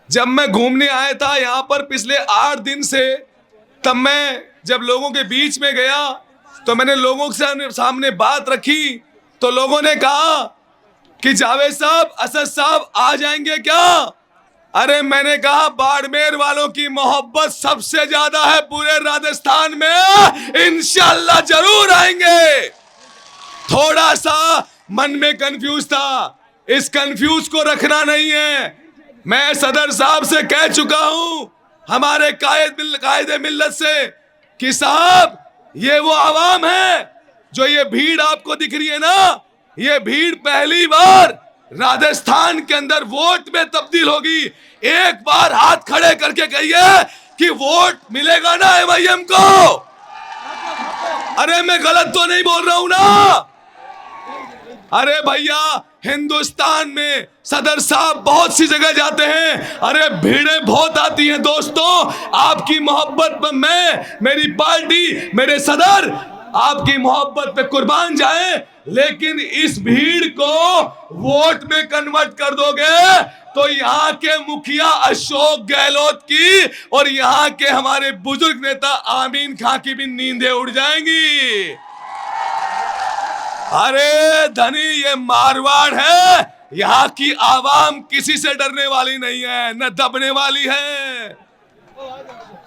जब मैं घूमने आया था यहाँ पर पिछले 8 दिन से, तब मैं जब लोगों के बीच में गया तो मैंने लोगों के सामने बात रखी तो लोगों ने कहा कि जावेद साहब, असद साहब आ जाएंगे क्या? अरे मैंने कहा बाड़मेर वालों की मोहब्बत सबसे ज्यादा है पूरे राजस्थान में, इंशाल्लाह जरूर आएंगे। थोड़ा सा मन में कंफ्यूज था, इस कंफ्यूज को रखना नहीं है। मैं सदर साहब से कह चुका हूं, हमारे कायदे मिल्लत से, कि साहब ये वो आवाम है जो ये भीड़ आपको दिख रही है ना, ये भीड़ पहली बार राजस्थान के अंदर वोट में तब्दील होगी। एक बार हाथ खड़े करके कहिए कि वोट मिलेगा ना एमआईएम को। अरे मैं गलत तो नहीं बोल रहा हूं ना? अरे भैया, हिंदुस्तान में सदर साहब बहुत सी जगह जाते हैं, अरे भीड़ें बहुत आती हैं दोस्तों। आपकी मोहब्बत में मैं, मेरी पार्टी, मेरे सदर आपकी मोहब्बत पे कुर्बान जाए, लेकिन इस भीड़ को वोट में कन्वर्ट कर दोगे तो यहाँ के मुखिया अशोक गहलोत की और यहाँ के हमारे बुजुर्ग नेता आमीन खां की भी नींदें उड़ जाएंगी। अरे धनी, ये मारवाड़ है, यहाँ की आवाम किसी से डरने वाली नहीं है, न दबने वाली है।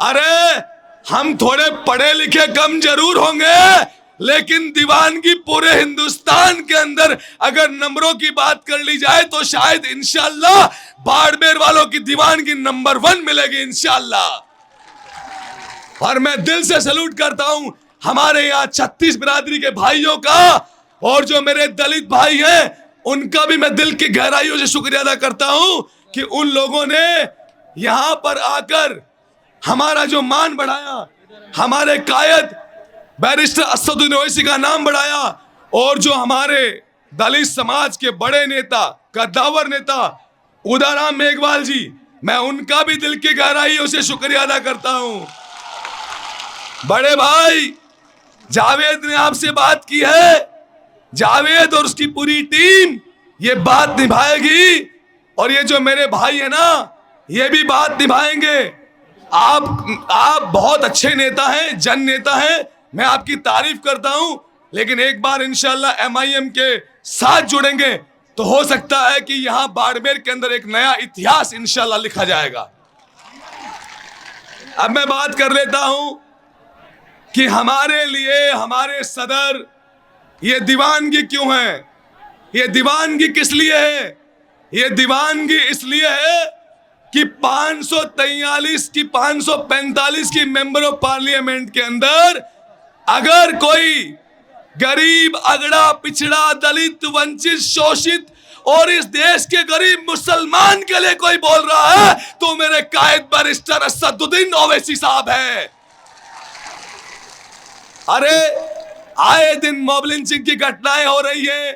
अरे हम थोड़े पढ़े लिखे कम जरूर होंगे, लेकिन दीवानगी पूरे हिंदुस्तान के अंदर अगर नंबरों की बात कर ली जाए तो शायद इंशाल्लाह बाड़मेर वालों की दीवानगी नंबर 1 मिलेगी इंशाल्लाह। और मैं दिल से सैल्यूट करता हूं हमारे यहाँ 36 बिरादरी के भाइयों का, और जो मेरे दलित भाई हैं उनका भी मैं दिल की गहराइयों से शुक्रिया अदा करता हूं कि उन लोगों ने यहां पर आकर हमारा जो मान बढ़ाया, हमारे कायद बैरिस्टर असदुद्दीन ओवैसी का नाम बढ़ाया, और जो हमारे दलित समाज के बड़े नेता, कद्दावर नेता उदाराम मेघवाल जी, मैं उनका भी दिल की गहराइयों से शुक्रिया अदा करता हूं। बड़े भाई जावेद ने आपसे बात की है, जावेद और उसकी पूरी टीम ये बात निभाएगी, और ये जो मेरे भाई है ना, ये भी बात निभाएंगे। आप बहुत अच्छे नेता हैं, जन नेता हैं, मैं आपकी तारीफ करता हूं, लेकिन एक बार इंशाल्लाह एमआईएम के साथ जुड़ेंगे तो हो सकता है कि यहां बाड़मेर के अंदर एक नया इतिहास इंशाल्लाह लिखा जाएगा। अब मैं बात कर लेता हूं कि हमारे लिए हमारे सदर ये दीवानगी क्यों है, ये दीवानगी किस लिए है? ये दीवानगी इसलिए है कि 543 की 545 की मेंबर ऑफ पार्लियामेंट के अंदर अगर कोई गरीब, अगड़ा, पिछड़ा, दलित, वंचित, शोषित और इस देश के गरीब मुसलमान के लिए कोई बोल रहा है तो मेरे कायद बैरिस्टर असदुद्दीन ओवैसी साहब है। अरे आए दिन मॉब लिंचिंग की घटनाएं हो रही है।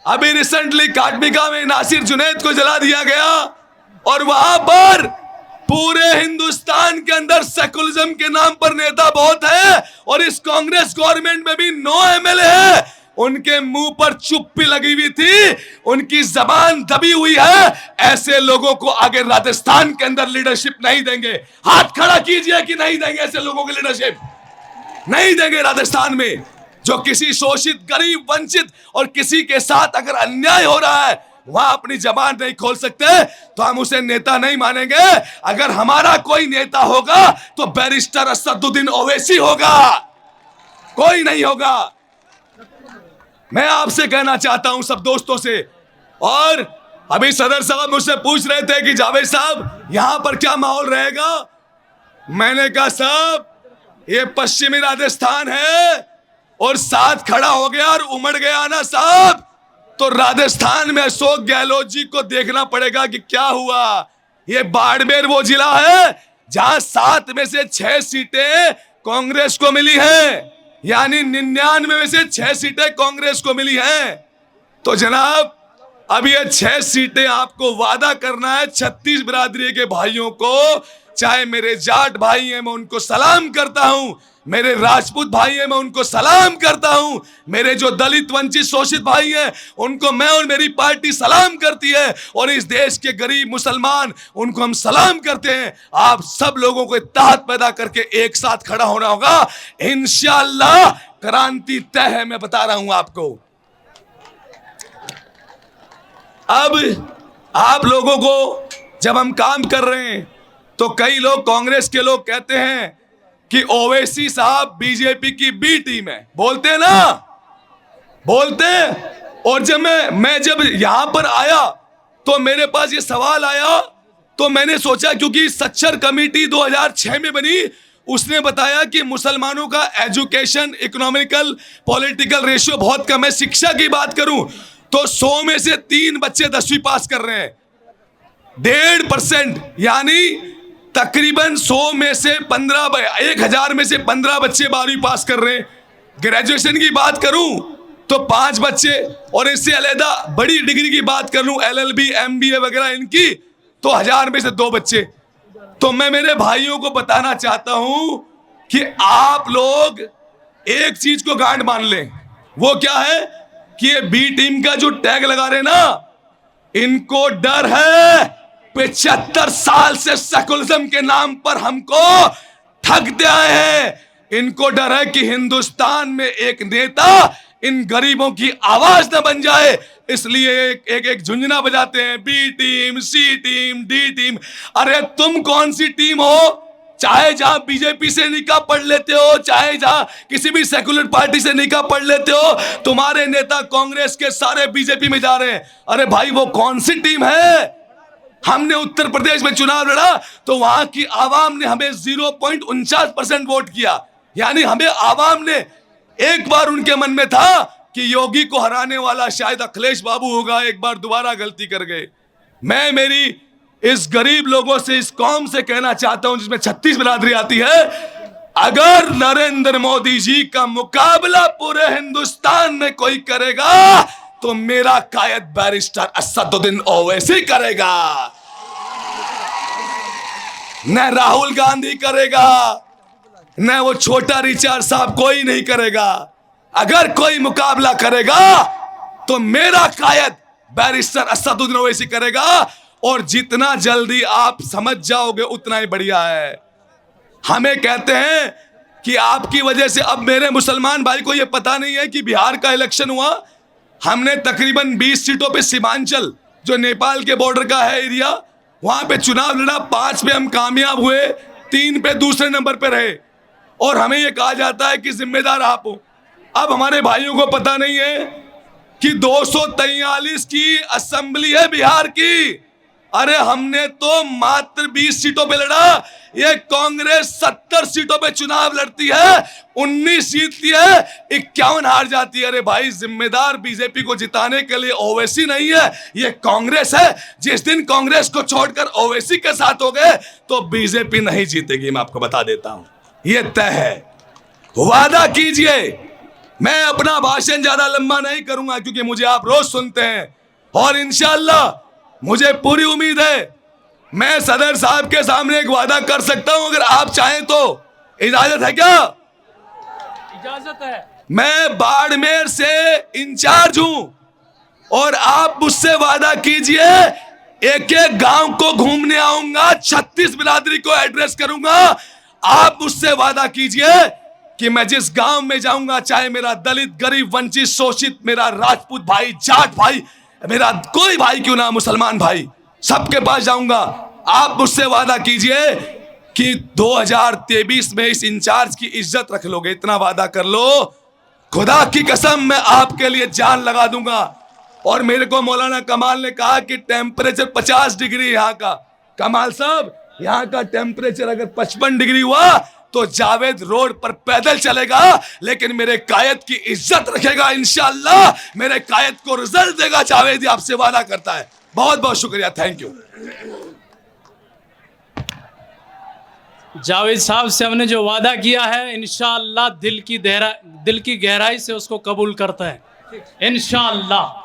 अभी रिसेंटली काटबिका में नासिर जुनैद को जला दिया गया, और वहां पर पूरे हिंदुस्तान के अंदर सेकुलरिज्म के नाम पर नेता बहुत है, और इस कांग्रेस गवर्नमेंट में भी 9 एमएलए है, उनके मुंह पर चुप्पी लगी हुई थी, उनकी जबान दबी हुई है। ऐसे लोगों को आगे राजस्थान के अंदर लीडरशिप नहीं देंगे। हाथ खड़ा कीजिए कि नहीं देंगे ऐसे लोगों की लीडरशिप, नहीं देंगे राजस्थान में। जो किसी शोषित, गरीब, वंचित और किसी के साथ अगर अन्याय हो रहा है वहां अपनी जबान नहीं खोल सकते तो हम उसे नेता नहीं मानेंगे। अगर हमारा कोई नेता होगा तो बैरिस्टर असदुद्दीन ओवैसी होगा, कोई नहीं होगा। मैं आपसे कहना चाहता हूं सब दोस्तों से, और अभी सदर साहब मुझसे पूछ रहे थे कि जावेद साहब यहां पर क्या माहौल रहेगा। मैंने कहा साहब ये पश्चिमी राजस्थान है, और साथ खड़ा हो गया और उमड़ गया ना साहब, तो राजस्थान में अशोक गहलोत जी को देखना पड़ेगा कि क्या हुआ। ये बाड़मेर वो जिला है जहां 7 में से 6 सीटें कांग्रेस को मिली हैं, यानी 99 में से 6 सीटें कांग्रेस को मिली हैं। तो जनाब अब ये 6 सीटें आपको वादा करना है 36 बिरादरी के भाइयों को, चाहे मेरे जाट भाई हैं मैं उनको सलाम करता हूं, मेरे राजपूत भाई हैं मैं उनको सलाम करता हूं, मेरे जो दलित वंचित शोषित भाई हैं उनको मैं और मेरी पार्टी सलाम करती है, और इस देश के गरीब मुसलमान उनको हम सलाम करते हैं। आप सब लोगों को इत्तेहाद पैदा करके एक साथ खड़ा होना होगा, इंशाअल्लाह क्रांति तय है, मैं बता रहा हूं आपको। अब आप लोगों को जब हम काम कर रहे हैं तो कई लोग कांग्रेस के लोग कहते हैं कि ओवैसी साहब बीजेपी की बी टीम है, बोलते हैं ना, बोलते हैं। और जब मैं जब यहां पर आया तो मेरे पास ये सवाल आया, तो मैंने सोचा, क्योंकि सच्चर कमेटी 2006 में बनी, उसने बताया कि मुसलमानों का एजुकेशन इकोनॉमिकल पॉलिटिकल रेशियो बहुत कम है। शिक्षा की बात करूं तो 100 में से 3 बच्चे 10वीं पास कर रहे हैं, 1.5%, यानी तकरीबन 100 में से 1000 में से 15 बच्चे 12वीं पास कर रहे हैं। ग्रेजुएशन की बात करूं तो 5 बच्चे, और इससे अलहदा बड़ी डिग्री की बात कर लूं LLB MBA वगैरह इनकी, तो 1000 में से 2 बच्चे। तो मैं मेरे भाइयों को बताना चाहता हूं कि आप लोग एक चीज को गांठ मान लें, वो क्या है कि ये बी टीम का जो टैग लगा रहे ना, इनको डर है 75 साल से सेकुलरिज्म के नाम पर हमको ठगते आए हैं। इनको डर है कि हिंदुस्तान में एक नेता इन गरीबों की आवाज न बन जाए, इसलिए एक झुंझुना बजाते हैं, बी टीम, सी टीम, डी टीम। अरे तुम कौन सी टीम हो? चाहे जहां बीजेपी से निकाह पढ़ लेते हो, चाहे जहां किसी भी सेकुलर पार्टी से निकाह पढ़ लेते हो, तुम्हारे नेता कांग्रेस के सारे बीजेपी में जा रहे हैं। अरे भाई वो कौन सी टीम है? हमने उत्तर प्रदेश में चुनाव लड़ा तो वहां की आवाम ने हमें 0.49% वोट किया, यानी हमें आवाम ने, एक बार उनके मन में था कि योगी को हराने वाला शायद अखिलेश बाबू होगा, एक बार दोबारा गलती कर गए। मैं मेरी इस गरीब लोगों से, इस कौम से कहना चाहता हूं जिसमें 36 बिरादरी आती है, अगर नरेंद्र मोदी जी का मुकाबला पूरे हिंदुस्तान में कोई करेगा तो मेरा कायद बैरिस्टर असदुद्दीन ओवैसी करेगा, न राहुल गांधी करेगा, न वो छोटा रिचार्ड साहब, कोई नहीं करेगा। अगर कोई मुकाबला करेगा तो मेरा कायद बैरिस्टर असदुद्दीन ओवैसी करेगा, और जितना जल्दी आप समझ जाओगे उतना ही बढ़िया है। हमें कहते हैं कि आपकी वजह से, अब मेरे मुसलमान भाई को यह पता नहीं है कि बिहार का इलेक्शन हुआ, हमने तकरीबन 20 सीटों पे सीमांचल जो नेपाल के बॉर्डर का है एरिया, वहां पे चुनाव लड़ा, 5 पे हम कामयाब हुए, 3 पे दूसरे नंबर पे रहे, और हमें यह कहा जाता है कि जिम्मेदार आप हो। अब हमारे भाइयों को पता नहीं है कि 243 की असेंबली है बिहार की। अरे हमने तो मात्र 20 सीटों पे लड़ा, ये कांग्रेस 70 सीटों पे चुनाव लड़ती है, 19 जीतती है, 51 हार जाती है। अरे भाई, जिम्मेदार बीजेपी को जिताने के लिए ओवैसी नहीं है, ये कांग्रेस है। जिस दिन कांग्रेस को छोड़कर ओवैसी के साथ हो गए तो बीजेपी नहीं जीतेगी, मैं आपको बता देता हूं, ये तय है। वादा कीजिए। मैं अपना भाषण ज्यादा लंबा नहीं करूंगा क्योंकि मुझे आप रोज सुनते हैं, और इंशाअल्लाह मुझे पूरी उम्मीद है मैं सदर साहब के सामने एक वादा कर सकता हूं, अगर आप चाहें तो। इजाजत है क्या? इजाजत है। मैं बाड़मेर से इंचार्ज हूं और आप मुझसे वादा कीजिए, एक एक गांव को घूमने आऊंगा, 36 बिरादरी को एड्रेस करूंगा। आप मुझसे वादा कीजिए कि मैं जिस गांव में जाऊंगा, चाहे मेरा दलित, गरीब, वंचित, शोषित, मेरा राजपूत भाई, जाट भाई, मेरा कोई भाई क्यों ना, मुसलमान भाई, सबके पास जाऊंगा। आप मुझसे वादा कीजिए कि 2023 में इस इंचार्ज की इज्जत रख लोगे, इतना वादा कर लो। खुदा की कसम, मैं आपके लिए जान लगा दूंगा। और मेरे को मौलाना कमाल ने कहा कि टेम्परेचर 50 डिग्री यहाँ का। कमाल साहब, यहाँ का टेम्परेचर अगर 55 डिग्री हुआ तो जावेद रोड पर पैदल चलेगा, लेकिन मेरे कायद की इज्जत रखेगा इंशाअल्लाह। मेरे कायद को रिजल्ट देगा जावेद, आपसे वादा करता है। बहुत बहुत शुक्रिया, थैंक यू। जावेद साहब से हमने जो वादा किया है, इंशाअल्लाह दिल की गहराई से उसको कबूल करता है, इंशाअल्लाह।